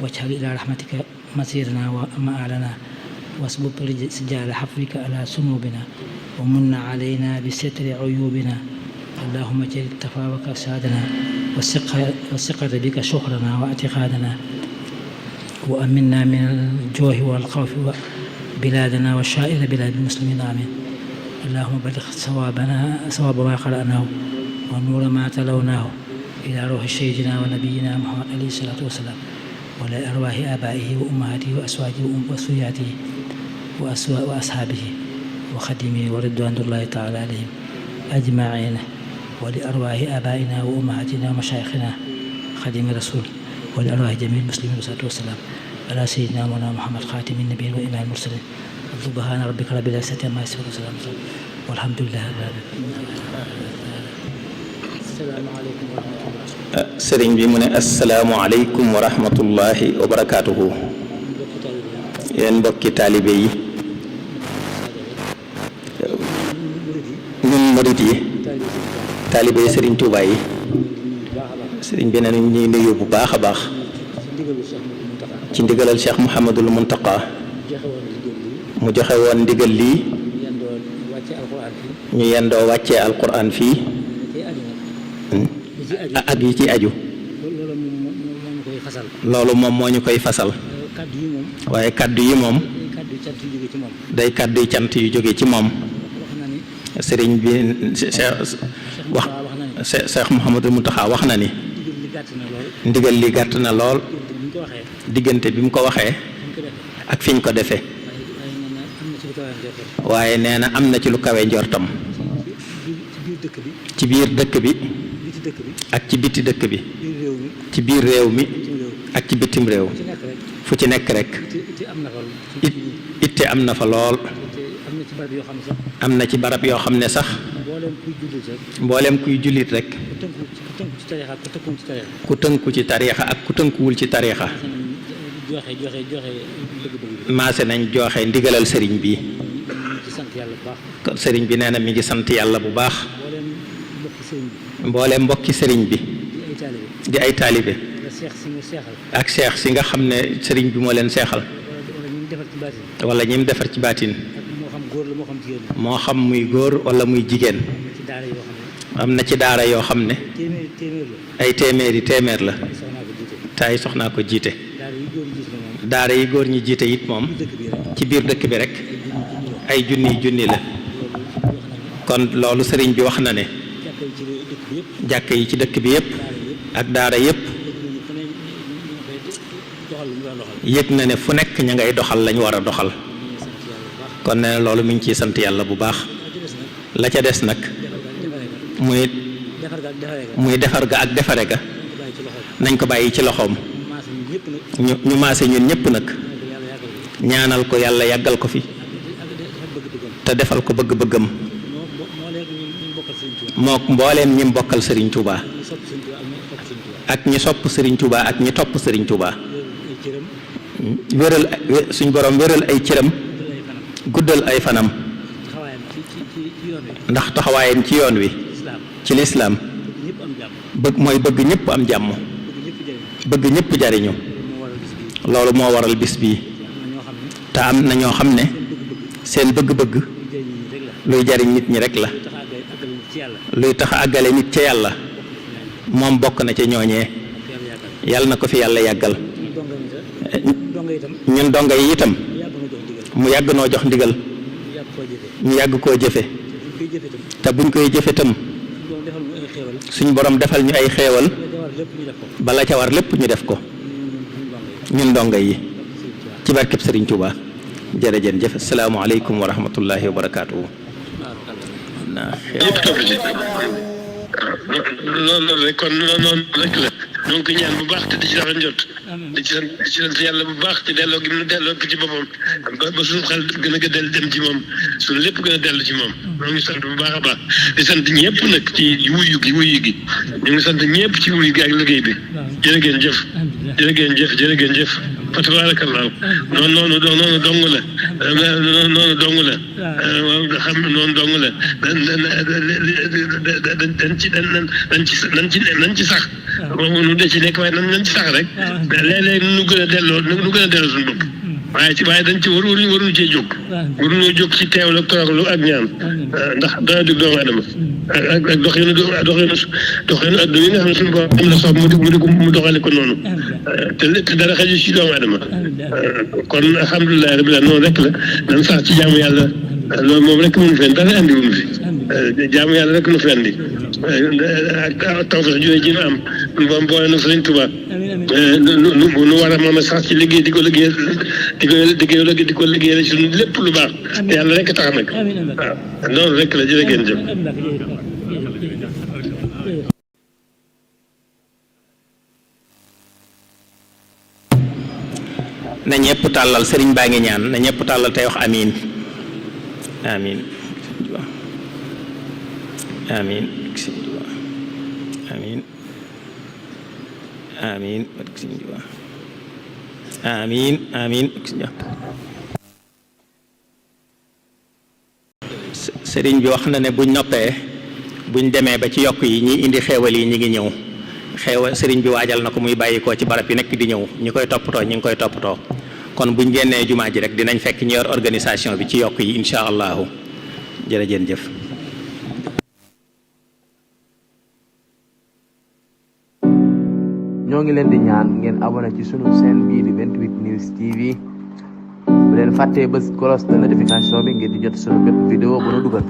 واجعل إلى رحمتك مسيرنا ومآلنا واسبب سجال حفظك على ذنوبنا ومن علينا بستر عيوبنا. اللهم اجعل تفاوك سادنا والثقة بك شكرنا واعتقادنا وأمنا من الجوع والخوف بلادنا وشائر بلاد المسلمين. آمين. اللهم بلغ صواب ما قرأناه ونور ما تلوناه إلى روح سيدنا ونبينا محمد عليه الصلاة والسلام ولأرواح آبائه وأمهاته وأزواجه وذرياته وأصحابه وخدمه ورضوان الله تعالى عليهم أجمعين ولأرواح آبائنا وأمهاتنا ومشايخنا خدم رسول ولأرواح جميع المسلمين والصلاة والسلام على سيدنا مولانا محمد خاتم النبيين وإمام المرسلين. سبحان ربك رب العزة عما يصفون وسلام والحمد لله رب العالمين. السلام عليكم ورحمة الله. sëriñ bi mu ne asalaamualeykum wa rahmatullahi wa barakaatuhu. yéen mbokki taalibe yi ñun murit yi taalibe yi sëriñ Tuubaa yi sëriñ bi ne ñu ñuy nuyu bu baax a baax ci ndigalal Cheikh Mouhamadul Muntaqa mu joxe woon ndigal lii ñu yendoo wàccee alquran fii ak yi ci aju loolu moom moo ñu koy fasal waaye kaddu yi moom day kaddu yi cant yu jóge ci moom. sëriñ bi Cheikh Mouhamadul Mountakha wax na ni ndigal li gàtt na lool diggante bi mu ko waxee ak fi ñu ko defee waaye nee na am na ci lu kawe njortam ci biir dëkk bi ak ci biti dëkk bi ci biir réew mi ak ci bitim réew fu ci nekk rek itte am na fa lool. am na ci barab yoo xam ne sax mbooleem kuy jullit rek ku tënku ci tariixa ak ku tënkuwul ci tariixa maase nañ joxe ndigalal sëriñ bi. sëriñ bi nee na mi ngi sant yàlla bu baax mbooleem mbokki sëriñ bi di ay taalibe ak seex si nga xam ne sëriñ bi moo leen seexal wala ñim defar ci baatin moo xam muy góor wala muy jigéen. am na ci daara yoo xam ne ay téeméer la tay soxnaa ko jiite. daara yi góor ñi jiite it moom ci biir dëkk bi rek ay junni la. kon loolu sëriñ bi wax na ne jàkk yi ci dëkk bi yépp ak daara yépp yëg na ne fu nekk ña ngay doxal lañ war a doxal. kon nee na loolu mi ngi ciy sant yàlla bu baax. la ca des nag muy defar ga ak defare ga nañ ko bàyyi ci loxoom. ñu maase ñun ñëpp nag ñaanal ko yàlla yàggal ko fi te defal ko bëgg-bëggam moo mbooleem ñi bokkal Serigne Touba ak ñi sopp Serigne Touba ak ñi topp Serigne Touba wéral suñ borom wéral ay cëram guddal ay fanam ndax taxawaayam ci yoon wi ci lislaam mooy bëgg ñëpp am jàmm bëgg ñëpp jariñu loolu moo waral bis bii te am na ñoo xam ne seen bëgg-bëgg luy jariñ nit ñi rek la luy tax a àggale nit ca yàlla moom bokk na ca ñooñee yàlla na ko fi yàlla yàggal. ñun donga yi itam mu yàgg noo jox ndigal ñu yàgg koo jëfe te buñ koy jëfe tam suñ borom defal ñu ay xéewal bala ca war lépp ñu def ko ñun donga yi ci barkeb Sëriñ Tuuba. jërëjëf jëf asalaamaaleykum wa rahmatullahi wa barakaatuhu. loolu rek kon noonu rek la donc ñaan bu baax te di ci rafet njot di ci sant yàlla bu baax te delloo gi mu delloo ko ci boppam ba suñu xel gën a gëddal dem ci moom suñu lépp gën a dellu ci moom ñoo ngi sant bu baax a baax di sant ñëpp nag ci wuyu gi ñu ngi sant ñëpp ci wuyu gi ak liggéey bi jërë ngeen jëf. fa tabarakallah noonu dong la noonu dong la nga xam noonu dong la nañ ci sax nu de ci nekk waaye nañ ci sax rek léeg-léeg nu gën a delloo suñu bopp waaye dañ ci waruñu cee jóg waruñoo jóg ci teewlu ak toroxlu ak ñaan ndax dana dugg doomu adama ak doxinu adduna yi nga xam ne suñu borom am la soob mu doxale ko noonu te dara xaju ci doomu adama kon alhamdulilah rabbil alamin noonu rek la dañ sax ci jaamu yàlla loolu moom rek mënu fi dara andi wuñu fi jaamu yàlla rek nu fi andi ak tawfeex ju ji am moom boole na Sëriñ Tuubaa nu war a moom sax ci liggéey di ko liggéey ci suñu lépp lu baax te yàlla rek tax nag waaw noonu rek la jërë ngeen jëf. na ñëpp tàllal sëriñ baa ngi ñaan na ñëpp tàllal tey wax amiin amiin amiin amiin amiin amiin amiin sëriñ bi wax na ne buñ noppee buñ demee ba ci yokk yi ñi indi xeewal yi ñi ngi ñëw xeewal sëriñ bi waajal na ko muy bàyyikoo ci barab yi nekk di ñëw ñi koy toppatoo ñi ngi koy toppatoo kon buñ génnee jumaa ji rek dinañ fekk ñi yor organisation bi ci yokk yi insha allahu jërëjëf jëf. ñoo ngi leen di ñaan ngeen abonné ci sunu chaîne bii di 28 News TV bu leen fàttee bës cloche de notification bi ngir di jot sunu bépp vidéo bu nu dugal